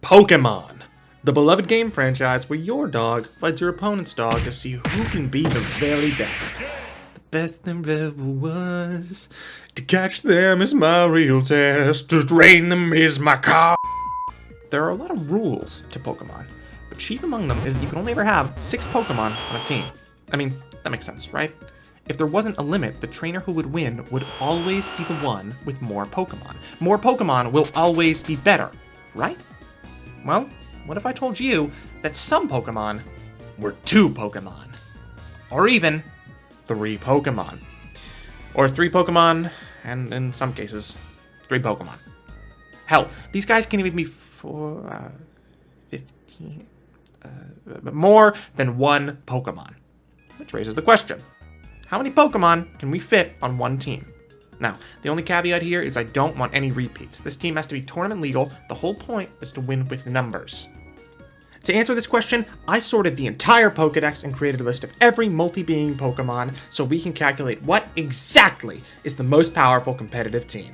Pokemon, the beloved game franchise where your dog fights your opponent's dog to see who can be the very best. The best there ever was. To catch them is my real test. To train them is my car. There are a lot of rules to Pokemon, but chief among them is that you can only ever have 6 Pokemon on a team. I mean, that makes sense, right? If there wasn't a limit, the trainer who would win would always be the one with more Pokemon. More Pokemon will always be better, right? Well, what if I told you that some Pokemon were 2 Pokemon? Or even 3 Pokemon. Or 3 Pokemon, and in some cases, 3 Pokemon. Hell, these guys can even be 15, more than 1 Pokemon. Which raises the question, how many Pokemon can we fit on one team? Now, the only caveat here is I don't want any repeats. This team has to be tournament legal. The whole point is to win with numbers. To answer this question, I sorted the entire Pokedex and created a list of every multi-being Pokemon so we can calculate what exactly is the most powerful competitive team.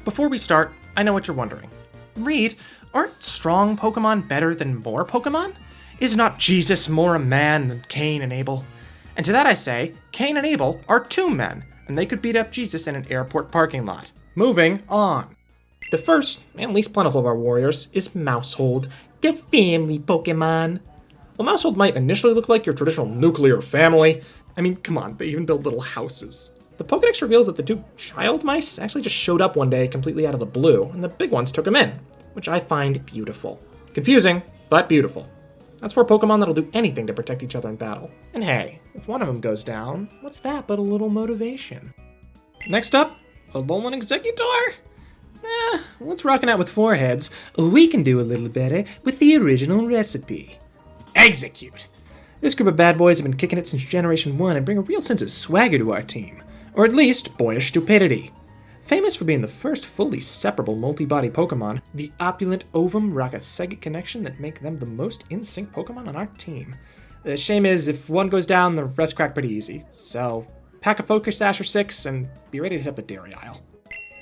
Before we start, I know what you're wondering. Reed, aren't strong Pokemon better than more Pokemon? Is not Jesus more a man than Cain and Abel? And to that I say, Cain and Abel are 2 men, and they could beat up Jesus in an airport parking lot. Moving on. The first, and least plentiful of our warriors, is Maushold, the family Pokemon. While Maushold might initially look like your traditional nuclear family, I mean, come on, they even build little houses. The Pokedex reveals that the 2 child mice actually just showed up one day completely out of the blue, and the big ones took them in, which I find beautiful. Confusing, but beautiful. That's 4 Pokemon that'll do anything to protect each other in battle. And hey, if one of them goes down, what's that but a little motivation? Next up, Alolan Exeggutor? Let's rockin' out with 4 heads. We can do a little better with the original recipe. Execute! This group of bad boys have been kicking it since Generation 1 and bring a real sense of swagger to our team. Or at least, boyish stupidity. Famous for being the first fully separable multi-body Pokemon, the opulent Ovum rock a Segget connection that make them the most in-sync Pokemon on our team. The shame is, if one goes down, the rest crack pretty easy. So, pack a Focus Sash or 6 and be ready to hit the dairy aisle.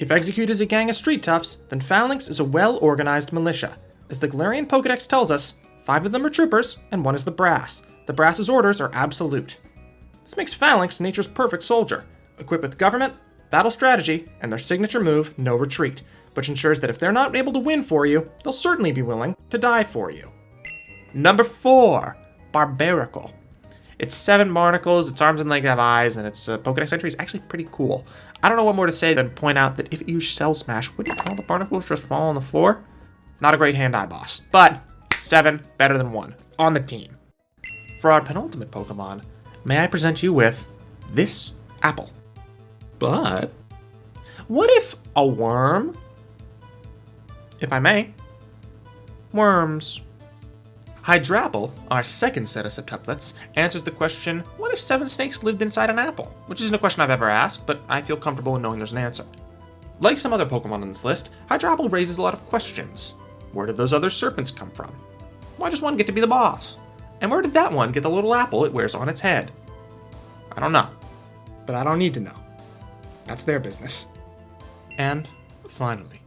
If Execute is a gang of street toughs, then Phalanx is a well-organized militia. As the Galarian Pokedex tells us, 5 of them are troopers, and 1 is the Brass. The Brass's orders are absolute. This makes Phalanx nature's perfect soldier, equipped with government, battle strategy, and their signature move, No Retreat, which ensures that if they're not able to win for you, they'll certainly be willing to die for you. Number 4, Barbaracle. It's 7 barnacles, its arms and legs have eyes, and its Pokedex entry is actually pretty cool. I don't know what more to say than point out that if it used Shell Smash, wouldn't all the barnacles just fall on the floor? Not a great hand-eye boss, but 7 better than 1 on the team. For our penultimate Pokemon, may I present you with this apple. But what if a worm? If I may, worms. Hydrapple, our second set of septuplets, answers the question, what if 7 snakes lived inside an apple? Which isn't a question I've ever asked, but I feel comfortable in knowing there's an answer. Like some other Pokemon on this list, Hydrapple raises a lot of questions. Where did those other serpents come from? Why does one get to be the boss? And where did that one get the little apple it wears on its head? I don't know. But I don't need to know. That's their business. And, finally,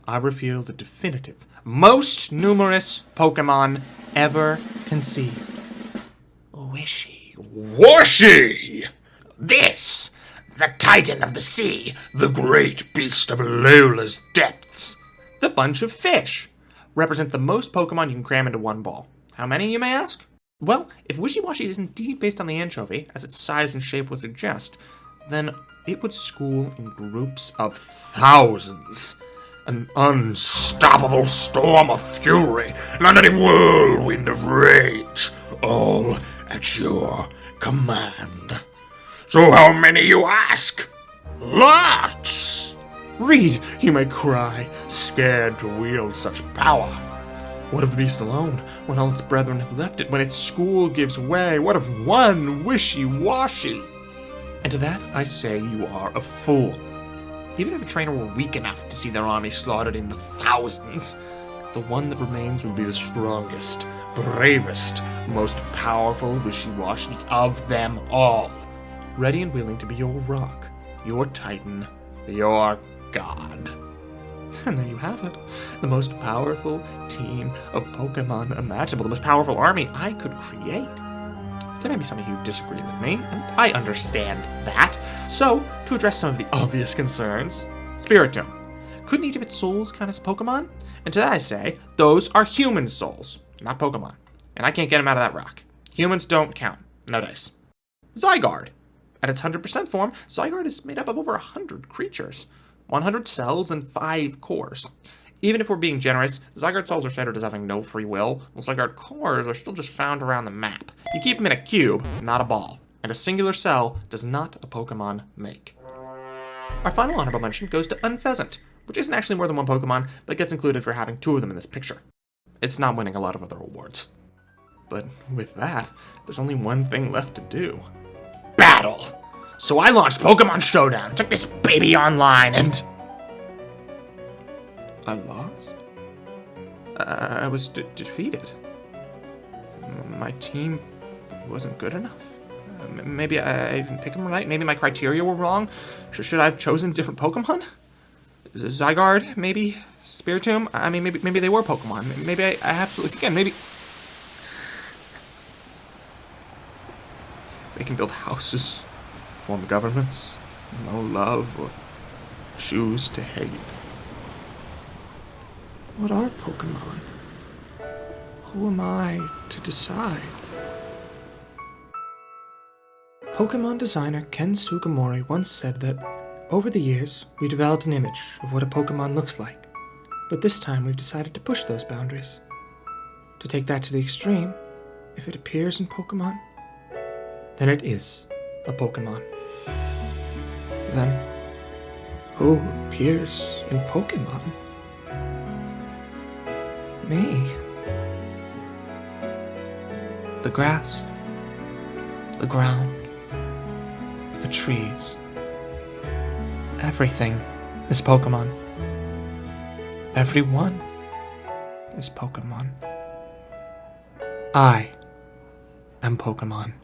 I reveal the definitive, most numerous Pokemon ever conceived. Wishy. Washi! This, the Titan of the Sea, the great beast of Alola's depths. The bunch of fish represent the most Pokemon you can cram into one ball. How many, you may ask? Well, if Wishy-Washy is indeed based on the anchovy, as its size and shape would suggest, then it would school in groups of thousands. An unstoppable storm of fury, an unending whirlwind of rage, all at your command. So how many, you ask? Lots! Reed, you may cry, scared to wield such power. What of the beast alone, when all its brethren have left it, when its school gives way? What of one Wishy-Washy? And to that I say you are a fool. Even if a trainer were weak enough to see their army slaughtered in the thousands, the one that remains will be the strongest, bravest, most powerful Wishy-Washy of them all. Ready and willing to be your rock, your titan, your god. And there you have it. The most powerful team of Pokemon imaginable. The most powerful army I could create. There may be some of you who disagree with me, and I understand that. So, to address some of the obvious concerns, Spiritomb. Couldn't each of its souls count as a Pokemon? And to that I say, those are human souls, not Pokemon. And I can't get them out of that rock. Humans don't count. No dice. Zygarde. At its 100% form, Zygarde is made up of over 100 creatures, 100 cells, and 5 cores. Even if we're being generous, Zygarde cells are centered as having no free will, while Zygarde cores are still just found around the map. You keep them in a cube, not a ball. And a singular cell does not a Pokemon make. Our final honorable mention goes to Unfezant, which isn't actually more than one Pokemon, but gets included for having 2 of them in this picture. It's not winning a lot of other awards. But with that, there's only one thing left to do. Battle! So I launched Pokemon Showdown, took this baby online, and... I lost? I was defeated. My team wasn't good enough? Maybe I didn't pick them right? Maybe my criteria were wrong? Should I have chosen different Pokemon? Zygarde, maybe? Spiritomb? I mean, maybe they were Pokemon. Maybe I have to look again. Maybe... They can build houses, form governments, know love, or choose to hate. What are Pokemon? Who am I to decide? Pokemon designer Ken Sugimori once said that, over the years, we developed an image of what a Pokemon looks like. But this time we've decided to push those boundaries. To take that to the extreme, if it appears in Pokemon, then it is a Pokemon. Then, who appears in Pokemon? Me. The grass, the ground, the trees. Everything is Pokemon. Everyone is Pokemon. I am Pokemon.